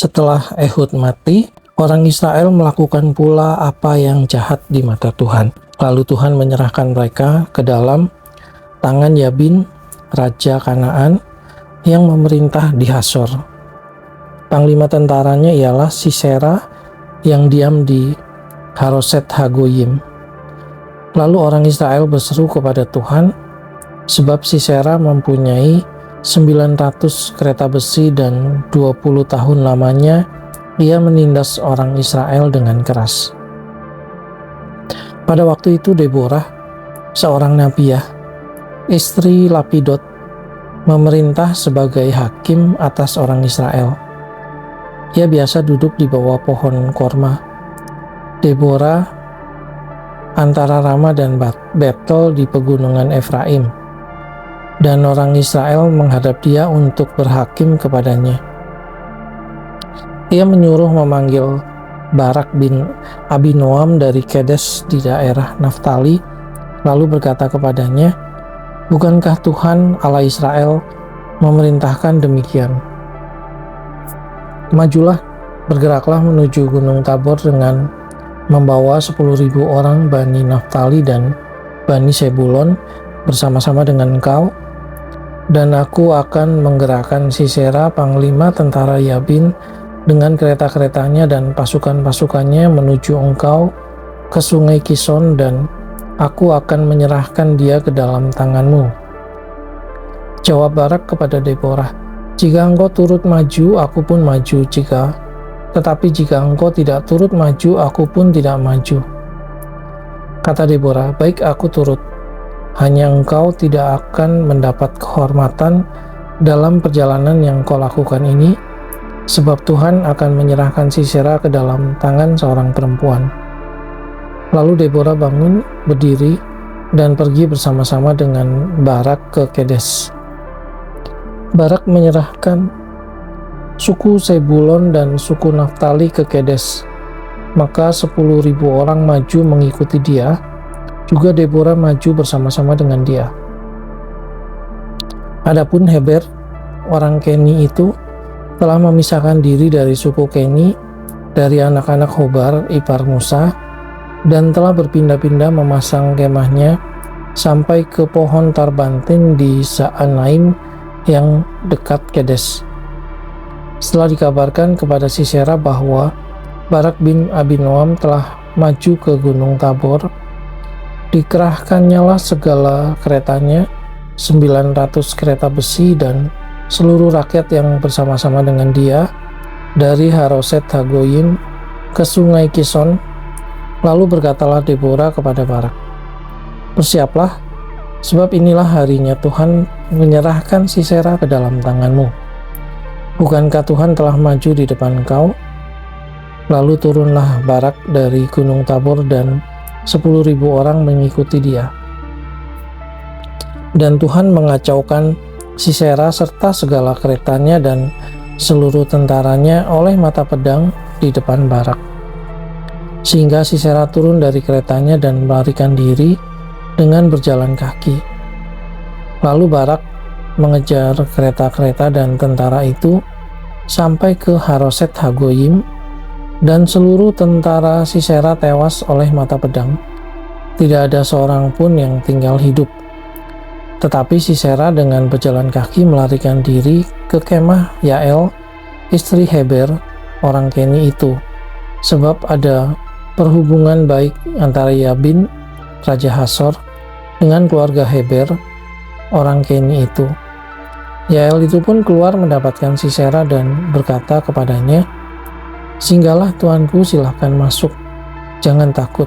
Setelah Ehud mati, orang Israel melakukan pula apa yang jahat di mata Tuhan. Lalu Tuhan menyerahkan mereka ke dalam tangan Yabin, raja Kanaan, yang memerintah di Hasor. Panglima tentaranya ialah Sisera yang diam di Haroset Hagoyim. Lalu orang Israel berseru kepada Tuhan, sebab Sisera mempunyai 900 kereta besi dan 20 tahun lamanya ia menindas orang Israel dengan keras. Pada waktu itu Deborah, seorang nabiah, istri Lapidot, memerintah sebagai hakim atas orang Israel. Ia biasa duduk di bawah pohon korma. Deborah antara Rama dan Betel di pegunungan Efraim, dan orang Israel menghadap dia untuk berhakim kepadanya. Ia menyuruh memanggil Barak bin Abinoam dari Kedes di daerah Naftali, lalu berkata kepadanya, "Bukankah Tuhan Allah Israel memerintahkan demikian? Majulah, bergeraklah menuju Gunung Tabor dengan membawa 10.000 orang Bani Naftali dan Bani Sebulon bersama-sama dengan engkau, dan aku akan menggerakkan Sisera, panglima tentara Yabin, dengan kereta-keretanya dan pasukan-pasukannya menuju engkau ke sungai Kison, dan aku akan menyerahkan dia ke dalam tanganmu." Jawab Barak kepada Deborah, "Jika engkau turut maju, aku pun maju, tetapi jika engkau tidak turut maju, aku pun tidak maju." Kata Deborah, "Baik, aku turut. Hanya engkau tidak akan mendapat kehormatan dalam perjalanan yang kau lakukan ini, sebab Tuhan akan menyerahkan Sisera ke dalam tangan seorang perempuan." Lalu Deborah bangun, berdiri, dan pergi bersama-sama dengan Barak ke Kedes. Barak menyerahkan suku Sebulon dan suku Naftali ke Kedes, maka 10.000 orang maju mengikuti dia, juga Deborah maju bersama-sama dengan dia. Adapun Heber, orang Keni itu, telah memisahkan diri dari suku Keni, dari anak-anak Hobar, ipar Musa, dan telah berpindah-pindah memasang kemahnya sampai ke pohon Tarbantin di Zaanaim yang dekat Kedes. Setelah dikabarkan kepada Sisera bahwa Barak bin Abinoam telah maju ke Gunung Tabor, dikerahkannyalah segala keretanya, 900 kereta besi, dan seluruh rakyat yang bersama-sama dengan dia dari Haroset Hagoyim ke sungai Kison. Lalu berkatalah Deborah kepada Barak, "Bersiaplah, sebab inilah harinya Tuhan menyerahkan Sisera ke dalam tanganmu. Bukankah Tuhan telah maju di depan engkau?" Lalu turunlah Barak dari Gunung Tabor dan 10.000 orang mengikuti dia. Dan Tuhan mengacaukan Sisera serta segala keretanya dan seluruh tentaranya oleh mata pedang di depan Barak. Sehingga Sisera turun dari keretanya dan melarikan diri dengan berjalan kaki. Lalu Barak mengejar kereta-kereta dan tentara itu sampai ke Haroset Hagoyim, dan seluruh tentara Sisera tewas oleh mata pedang. Tidak ada seorang pun yang tinggal hidup. Tetapi Sisera dengan berjalan kaki melarikan diri ke kemah Yael, istri Heber, orang Keni itu, sebab ada perhubungan baik antara Yabin, raja Hasor, dengan keluarga Heber, orang Keni itu. Yael itu pun keluar mendapatkan Sisera dan berkata kepadanya, "Singgahlah tuanku, silahkan masuk, jangan takut."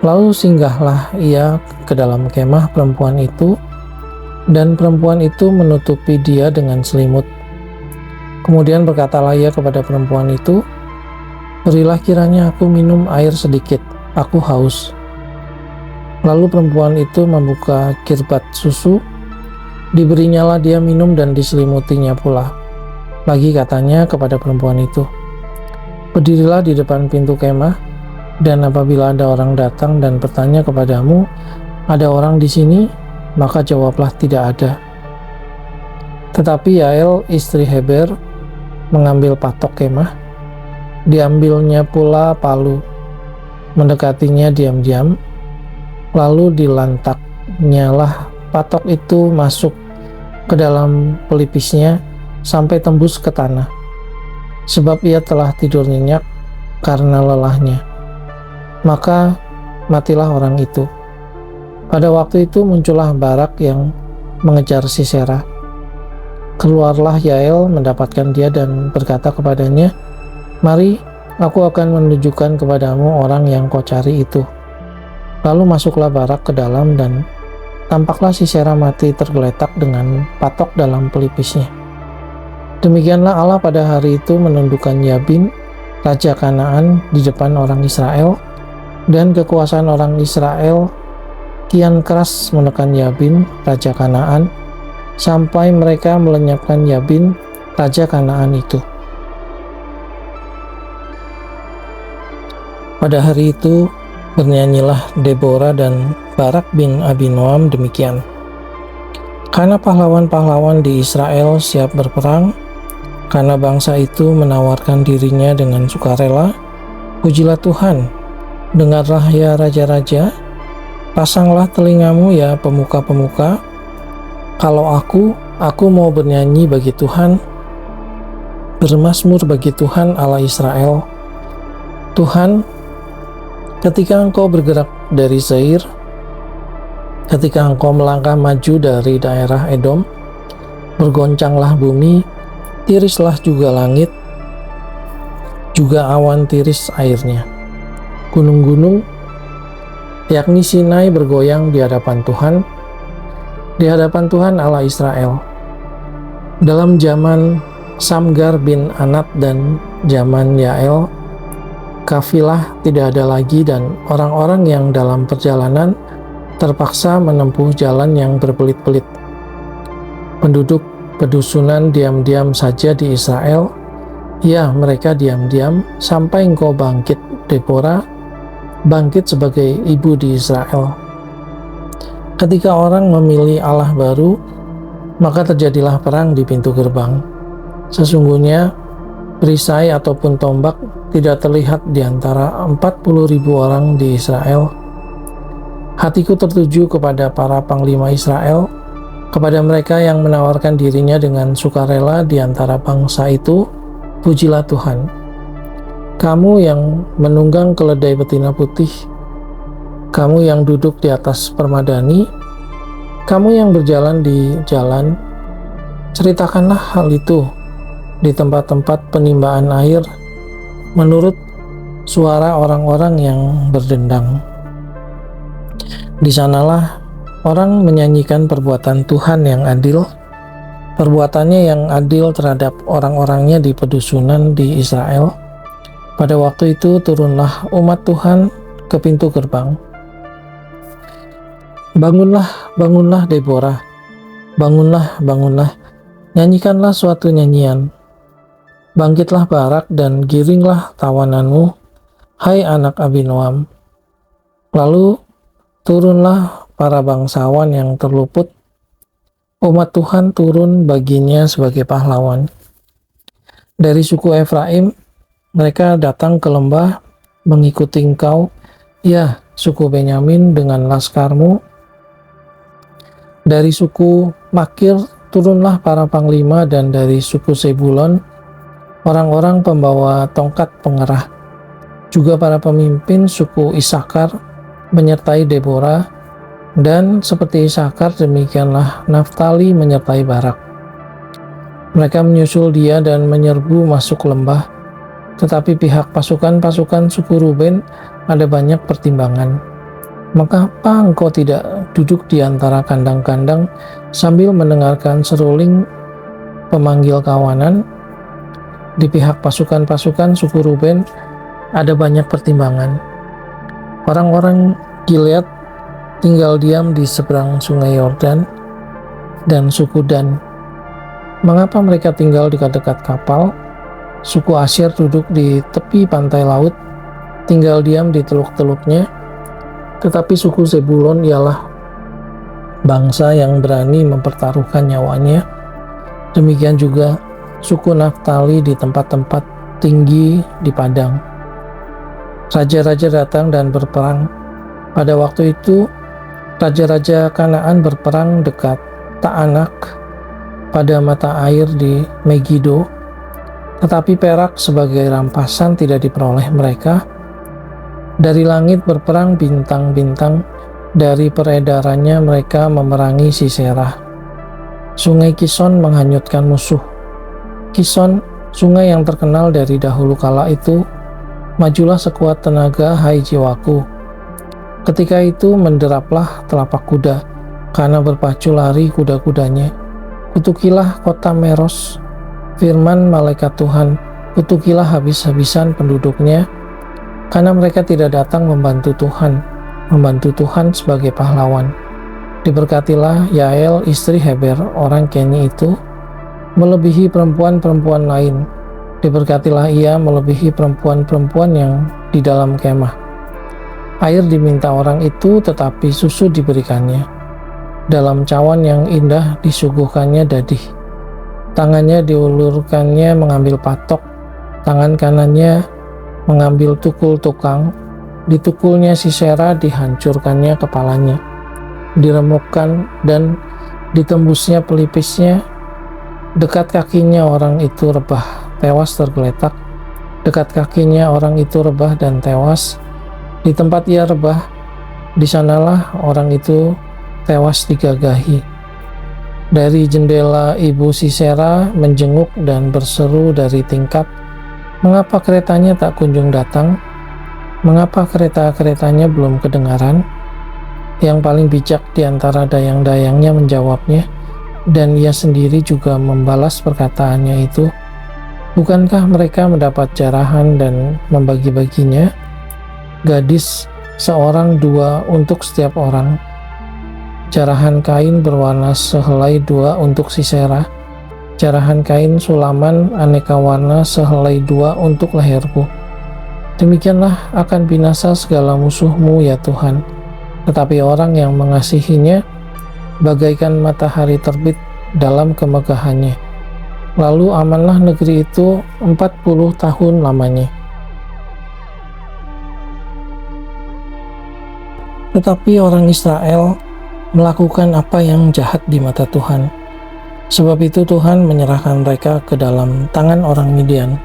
Lalu singgahlah ia ke dalam kemah perempuan itu, dan perempuan itu menutupi dia dengan selimut. Kemudian berkatalah ia kepada perempuan itu, "Berilah kiranya aku minum air sedikit, aku haus." Lalu perempuan itu membuka kirbat susu, diberinyalah dia minum dan diselimutinya pula. Lagi katanya kepada perempuan itu, "Berdirilah di depan pintu kemah, dan apabila ada orang datang dan bertanya kepadamu, 'Ada orang di sini?' maka jawablah, 'Tidak ada.'" Tetapi Yael, istri Heber, mengambil patok kemah, diambilnya pula palu, mendekatinya diam-diam, lalu dilantaknyalah patok itu masuk ke dalam pelipisnya sampai tembus ke tanah, sebab ia telah tidur nyenyak karena lelahnya. Maka matilah orang itu. Pada waktu itu muncullah Barak yang mengejar Sisera. Keluarlah Yael mendapatkan dia dan berkata kepadanya, "Mari, aku akan menunjukkan kepadamu orang yang kau cari itu." Lalu masuklah Barak ke dalam dan tampaklah Sisera mati tergeletak dengan patok dalam pelipisnya. Demikianlah Allah pada hari itu menundukkan Yabin, raja Kanaan, di depan orang Israel, dan kekuasaan orang Israel kian keras menekan Yabin, raja Kanaan, sampai mereka melenyapkan Yabin, raja Kanaan itu. Pada hari itu bernyanyilah Deborah dan Barak bin Abinoam demikian. Karena pahlawan-pahlawan di Israel siap berperang, karena bangsa itu menawarkan dirinya dengan sukarela, pujilah Tuhan, dengarlah ya raja-raja, pasanglah telingamu ya pemuka-pemuka. Kalau aku mau bernyanyi bagi Tuhan, bermazmur bagi Tuhan Allah Israel. Tuhan, ketika Engkau bergerak dari Seir, ketika Engkau melangkah maju dari daerah Edom, bergoncanglah bumi, tirislah juga langit, juga awan tiris airnya. Gunung-gunung, yakni Sinai, bergoyang di hadapan Tuhan Allah Israel. Dalam zaman Samgar bin Anat dan zaman Yael, kafilah tidak ada lagi dan orang-orang yang dalam perjalanan terpaksa menempuh jalan yang berbelit-belit. Penduduk pedusunan diam-diam saja di Israel, ya mereka diam-diam sampai engkau bangkit, Deborah, bangkit sebagai ibu di Israel. Ketika orang memilih Allah baru, maka terjadilah perang di pintu gerbang. Sesungguhnya perisai ataupun tombak tidak terlihat di antara 40.000 orang di Israel. Hatiku tertuju kepada para panglima Israel, kepada mereka yang menawarkan dirinya dengan sukarela di antara bangsa itu. Pujilah Tuhan. Kamu yang menunggang keledai betina putih, kamu yang duduk di atas permadani, kamu yang berjalan di jalan, ceritakanlah hal itu di tempat-tempat penimbaan air, menurut suara orang-orang yang berdendang. Di sanalah orang menyanyikan perbuatan Tuhan yang adil, perbuatannya yang adil terhadap orang-orangnya di pedusunan di Israel. Pada waktu itu turunlah umat Tuhan ke pintu gerbang. Bangunlah, bangunlah Deborah, bangunlah, bangunlah, nyanyikanlah suatu nyanyian. Bangkitlah Barak dan giringlah tawananmu, hai anak Abinoam. Lalu turunlah para bangsawan yang terluput, umat Tuhan turun baginya sebagai pahlawan. Dari suku Efraim, mereka datang ke lembah mengikuti engkau, ya suku Benyamin dengan laskarmu. Dari suku Makir turunlah para panglima, dan dari suku Sebulon orang-orang pembawa tongkat pengerah. Juga para pemimpin suku Isakar menyertai Deborah, dan seperti Isakar demikianlah Naftali menyertai Barak. Mereka menyusul dia dan menyerbu masuk lembah. Tetapi pihak pasukan-pasukan suku Ruben ada banyak pertimbangan. Mengapa engkau tidak duduk di antara kandang-kandang sambil mendengarkan seruling pemanggil kawanan? Di pihak pasukan-pasukan suku Ruben ada banyak pertimbangan. Orang-orang Gilead tinggal diam di seberang sungai Yordan, dan suku Dan, mengapa mereka tinggal di dekat kapal? Suku Asyir duduk di tepi pantai laut, tinggal diam di teluk-teluknya. Tetapi suku Zebulon ialah bangsa yang berani mempertaruhkan nyawanya. Demikian juga suku Naftali di tempat-tempat tinggi di padang. Raja-raja datang dan berperang. Pada waktu itu, raja-raja Kanaan berperang dekat Ta'anak pada mata air di Megido, tetapi perak sebagai rampasan tidak diperoleh mereka. Dari langit berperang bintang-bintang, dari peredarannya mereka memerangi Sisera. Sungai Kison menghanyutkan musuh. Kison, sungai yang terkenal dari dahulu kala itu, majulah sekuat tenaga, hai jiwaku. Ketika itu menderaplah telapak kuda, karena berpacu lari kuda-kudanya. Kutukilah kota Meros, firman malaikat Tuhan, kutukilah habis-habisan penduduknya, karena mereka tidak datang membantu Tuhan sebagai pahlawan. Diberkatilah Yael istri Heber orang Keni itu, melebihi perempuan-perempuan lain. Diberkatilah ia melebihi perempuan-perempuan yang di dalam kemah. Air diminta orang itu, tetapi susu diberikannya. Dalam cawan yang indah disuguhkannya dadih. Tangannya diulurkannya mengambil patok, tangan kanannya mengambil tukul tukang. Ditukulnya Sisera, dihancurkannya kepalanya, diremukkan dan ditembusnya pelipisnya. Dekat kakinya orang itu rebah, tewas tergeletak. Dekat kakinya orang itu rebah dan tewas. Di tempat ia rebah, di sanalah orang itu tewas digagahi. Dari jendela ibu Sisera menjenguk dan berseru dari tingkap, mengapa keretanya tak kunjung datang? Mengapa kereta-keretanya belum kedengaran? Yang paling bijak di antara dayang-dayangnya menjawabnya, dan ia sendiri juga membalas perkataannya itu. Bukankah mereka mendapat jarahan dan membagi-baginya? Gadis seorang dua untuk setiap orang. Jarahan kain berwarna sehelai dua untuk Sisera. Jarahan kain sulaman aneka warna sehelai dua untuk leherku. Demikianlah akan binasa segala musuhmu ya Tuhan. Tetapi orang yang mengasihinya bagaikan matahari terbit dalam kemegahannya. Lalu amanlah negeri itu 40 tahun lamanya. Tetapi orang Israel melakukan apa yang jahat di mata Tuhan. Sebab itu Tuhan menyerahkan mereka ke dalam tangan orang Midian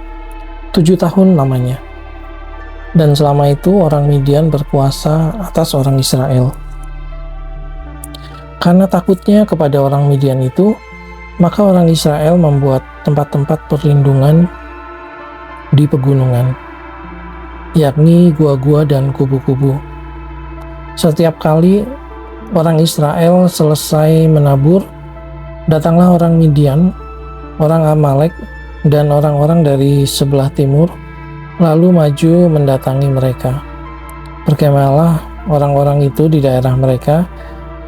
7 tahun lamanya. Dan selama itu orang Midian berkuasa atas orang Israel. Karena takutnya kepada orang Midian itu, maka orang Israel membuat tempat-tempat perlindungan di pegunungan, yakni gua-gua dan kubu-kubu. Setiap kali orang Israel selesai menabur, datanglah orang Midian, orang Amalek, dan orang-orang dari sebelah timur, lalu maju mendatangi mereka. Berkemahlah orang-orang itu di daerah mereka,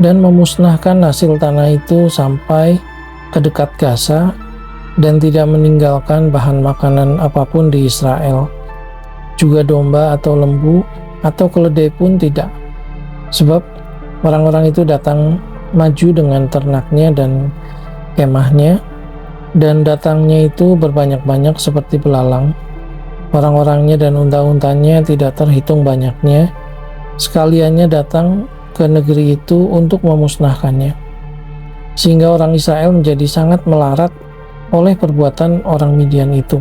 dan memusnahkan hasil tanah itu sampai ke dekat Gaza, dan tidak meninggalkan bahan makanan apapun di Israel, juga domba atau lembu atau keledai pun tidak. Sebab orang-orang itu datang maju dengan ternaknya dan kemahnya, dan datangnya itu berbanyak-banyak seperti belalang. Orang-orangnya dan unta-untanya tidak terhitung banyaknya, sekaliannya datang ke negeri itu untuk memusnahkannya. Sehingga orang Israel menjadi sangat melarat oleh perbuatan orang Midian itu.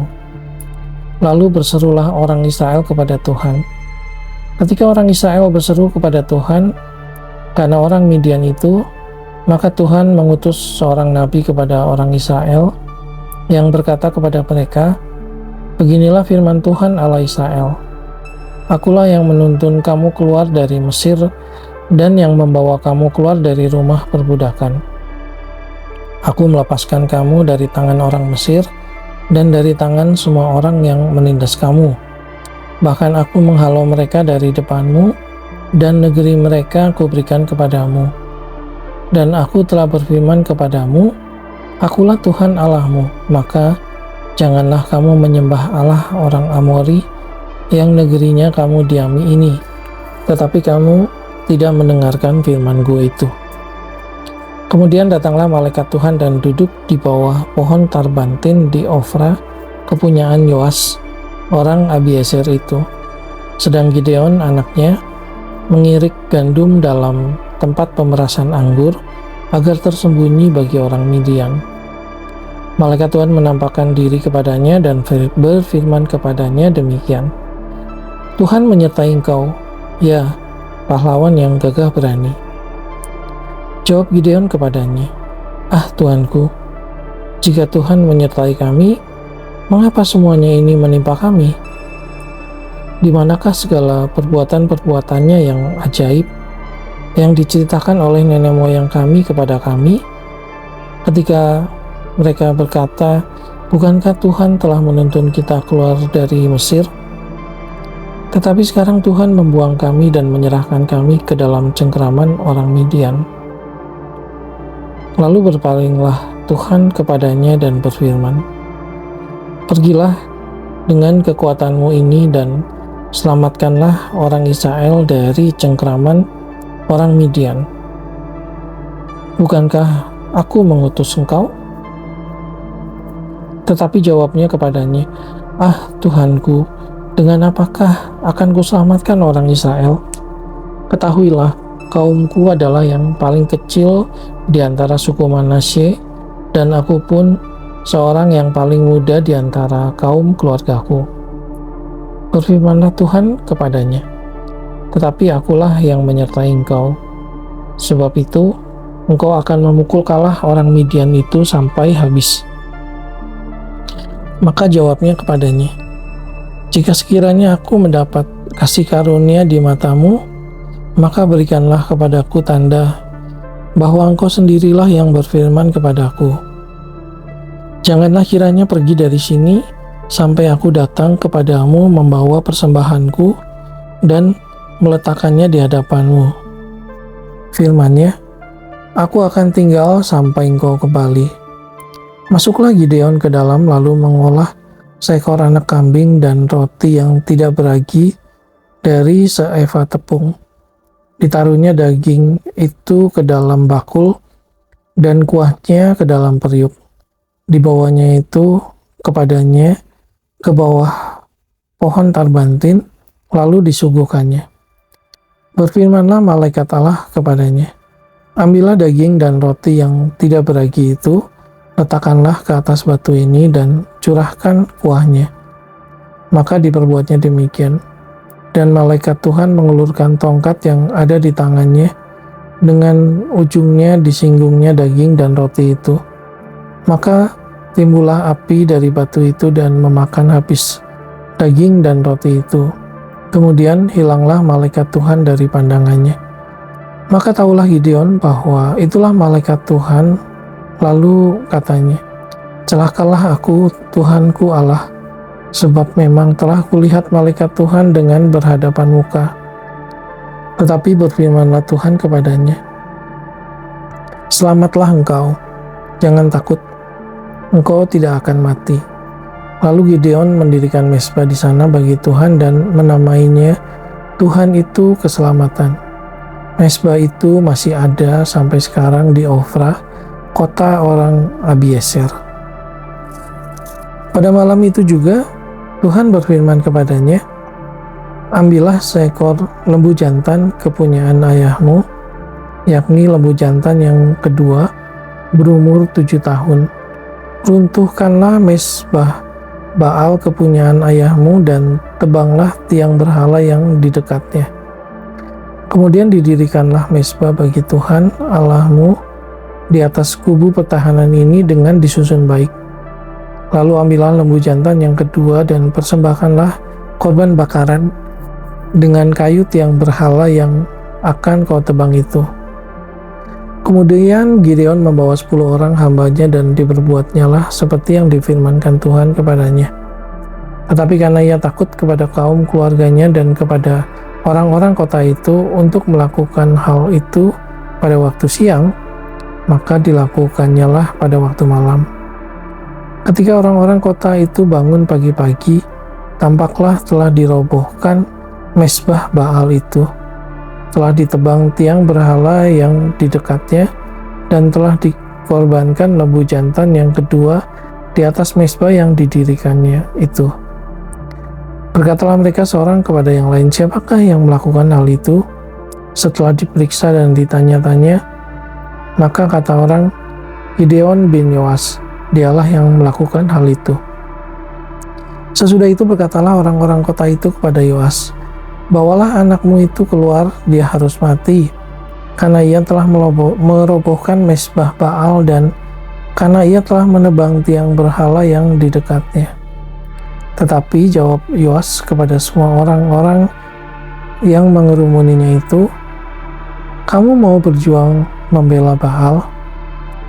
Lalu berserulah orang Israel kepada Tuhan. Ketika orang Israel berseru kepada Tuhan karena orang Midian itu, maka Tuhan mengutus seorang nabi kepada orang Israel yang berkata kepada mereka, beginilah firman Tuhan Allah Israel, akulah yang menuntun kamu keluar dari Mesir dan yang membawa kamu keluar dari rumah perbudakan. Aku melepaskan kamu dari tangan orang Mesir dan dari tangan semua orang yang menindas kamu. Bahkan aku menghalau mereka dari depanmu, dan negeri mereka kuberikan kepadamu. Dan aku telah berfirman kepadamu, akulah Tuhan Allahmu, maka janganlah kamu menyembah Allah orang Amori yang negerinya kamu diami ini. Tetapi kamu tidak mendengarkan firman-Gu itu. Kemudian datanglah malaikat Tuhan dan duduk di bawah pohon tarbantin di Ofra, kepunyaan Yoas, orang Abiezer itu. Sedang Gideon anaknya mengirik gandum dalam tempat pemerasan anggur agar tersembunyi bagi orang Midian. Malaikat Tuhan menampakkan diri kepadanya dan berfirman kepadanya demikian, Tuhan menyertai engkau, ya pahlawan yang gagah berani. Jawab Gideon kepadanya, ah Tuanku, jika Tuhan menyertai kami, mengapa semuanya ini menimpa kami? Di manakah segala perbuatan-perbuatannya yang ajaib, yang diceritakan oleh nenek moyang kami kepada kami, ketika mereka berkata, bukankah Tuhan telah menuntun kita keluar dari Mesir? Tetapi sekarang Tuhan membuang kami dan menyerahkan kami ke dalam cengkeraman orang Midian. Lalu berpalinglah Tuhan kepadanya dan berfirman, pergilah dengan kekuatanmu ini dan selamatkanlah orang Israel dari cengkeraman orang Midian. Bukankah aku mengutus engkau? Tetapi jawabnya kepadanya, ah Tuhanku, dengan apakah akan kuselamatkan orang Israel? Ketahuilah, kaumku adalah yang paling kecil di antara suku Manasye, dan aku pun seorang yang paling muda di antara kaum keluargaku. Berfirmanlah Tuhan kepadanya, tetapi akulah yang menyertai engkau. Sebab itu, engkau akan memukul kalah orang Midian itu sampai habis. Maka jawabnya kepadanya, jika sekiranya aku mendapat kasih karunia di matamu, maka berikanlah kepadaku tanda bahwa engkau sendirilah yang berfirman kepadaku. Janganlah kiranya pergi dari sini sampai aku datang kepadamu membawa persembahanku dan meletakkannya di hadapanmu. Firman-Nya, aku akan tinggal sampai engkau kembali. Masuklah Gideon ke dalam lalu mengolah seekor anak kambing dan roti yang tidak beragi dari seeva tepung. Ditaruhnya daging itu ke dalam bakul dan kuahnya ke dalam periuk. Dibawanya itu kepadanya ke bawah pohon tarbantin, lalu disuguhkannya. Berfirmanlah malaikat Allah kepadanya, ambillah daging dan roti yang tidak beragi itu, letakkanlah ke atas batu ini dan curahkan kuahnya. Maka diperbuatnya demikian. Dan malaikat Tuhan mengulurkan tongkat yang ada di tangannya, dengan ujungnya disinggungnya daging dan roti itu. Maka timbullah api dari batu itu dan memakan habis daging dan roti itu. Kemudian hilanglah malaikat Tuhan dari pandangannya. Maka tahulah Gideon bahwa itulah malaikat Tuhan. Lalu katanya, celakalah aku, Tuhanku Allah, sebab memang telah kulihat malaikat Tuhan dengan berhadapan muka. Tetapi berfirmanlah Tuhan kepadanya, selamatlah engkau, jangan takut, engkau tidak akan mati. Lalu Gideon mendirikan mezbah di sana bagi Tuhan dan menamainya Tuhan itu keselamatan. Mezbah itu masih ada sampai sekarang di Ofra, kota orang Abiezer. Pada malam itu juga Tuhan berfirman kepadanya, ambillah seekor lembu jantan kepunyaan ayahmu, yakni lembu jantan yang kedua, berumur 7 tahun. Runtuhkanlah mezbah Baal kepunyaan ayahmu dan tebanglah tiang berhala yang di dekatnya. Kemudian didirikanlah mezbah bagi Tuhan Allahmu di atas kubu pertahanan ini dengan disusun baik. Lalu ambillah lembu jantan yang kedua dan persembahkanlah korban bakaran dengan kayu tiang berhala yang akan kau tebang itu. Kemudian Gideon membawa 10 orang hambanya dan diperbuatnyalah seperti yang difirmankan Tuhan kepadanya. Tetapi karena ia takut kepada kaum keluarganya dan kepada orang-orang kota itu untuk melakukan hal itu pada waktu siang, maka dilakukannya pada waktu malam. Ketika orang-orang kota itu bangun pagi-pagi, tampaklah telah dirobohkan mezbah Baal itu. Telah ditebang tiang berhala yang di dekatnya dan telah dikorbankan lembu jantan yang kedua di atas mezbah yang didirikannya itu. Berkatalah mereka seorang kepada yang lain, siapakah yang melakukan hal itu? Setelah diperiksa dan ditanya-tanya, maka kata orang, Gideon bin Yoas, dialah yang melakukan hal itu. Sesudah itu berkatalah orang-orang kota itu kepada Yoas, bawalah anakmu itu keluar, dia harus mati, karena ia telah merobohkan mezbah Baal dan karena ia telah menebang tiang berhala yang di dekatnya. Tetapi jawab Yoas kepada semua orang-orang yang mengerumuninya itu, kamu mau berjuang membela Baal,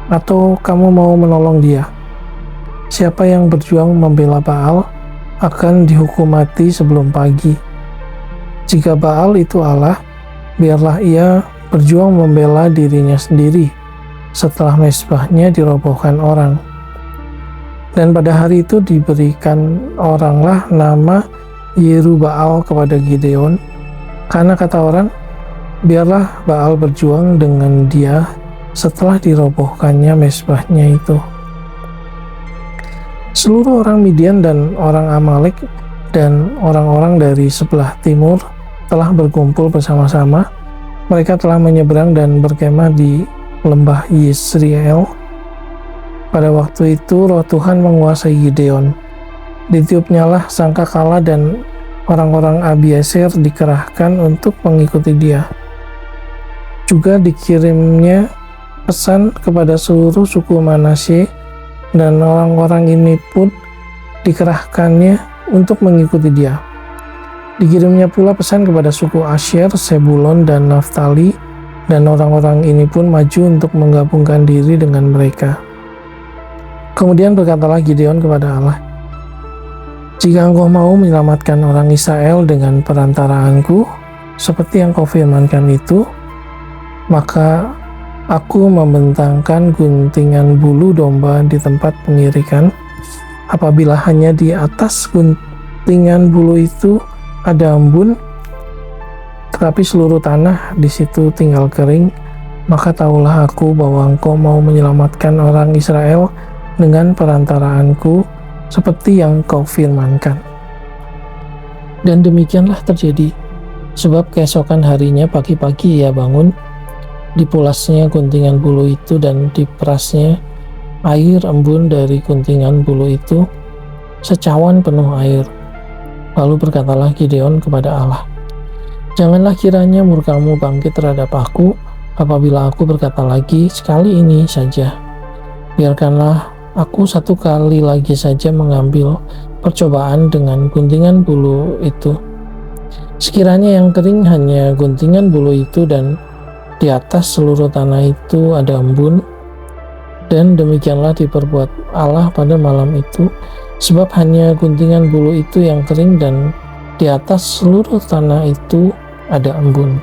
atau kamu mau menolong dia? Siapa yang berjuang membela Baal akan dihukum mati sebelum pagi. Jika Baal itu Allah, biarlah ia berjuang membela dirinya sendiri setelah mezbahnya dirobohkan orang. Dan pada hari itu diberikan oranglah nama Yerubaal kepada Gideon, karena kata orang, biarlah Baal berjuang dengan dia setelah dirobohkannya mezbahnya itu. Seluruh orang Midian dan orang Amalek dan orang-orang dari sebelah timur telah berkumpul bersama-sama. Mereka telah menyeberang dan berkemah di lembah Yisrael. Pada waktu itu roh Tuhan menguasai Gideon. Ditiupnyalah sangkakala dan orang-orang Abiezer dikerahkan untuk mengikuti dia. Juga dikirimnya pesan kepada seluruh suku Manasye, dan orang-orang ini pun dikerahkannya untuk mengikuti dia. Dikirimnya pula pesan kepada suku Asyer, Sebulon, dan Naftali, dan orang-orang ini pun maju untuk menggabungkan diri dengan mereka. Kemudian berkatalah Gideon kepada Allah, jika engkau mau menyelamatkan orang Israel dengan perantaraanku, seperti yang kau firmankan itu, maka aku membentangkan guntingan bulu domba di tempat pengirikan. Apabila hanya di atas guntingan bulu itu ada embun, tetapi seluruh tanah di situ tinggal kering, maka tahulah aku bahwa engkau mau menyelamatkan orang Israel dengan perantaraanku, seperti yang kau firmankan. Dan demikianlah terjadi, sebab keesokan harinya pagi-pagi ia bangun, dipulasnya guntingan bulu itu dan diperasnya air embun dari guntingan bulu itu, secawan penuh air. Lalu berkatalah Gideon kepada Allah, janganlah kiranya murkamu bangkit terhadap aku apabila aku berkata lagi sekali ini saja. Biarkanlah aku satu kali lagi saja mengambil percobaan dengan guntingan bulu itu. Sekiranya yang kering hanya guntingan bulu itu dan di atas seluruh tanah itu ada embun. Dan demikianlah diperbuat Allah pada malam itu, sebab hanya guntingan bulu itu yang kering dan di atas seluruh tanah itu ada embun.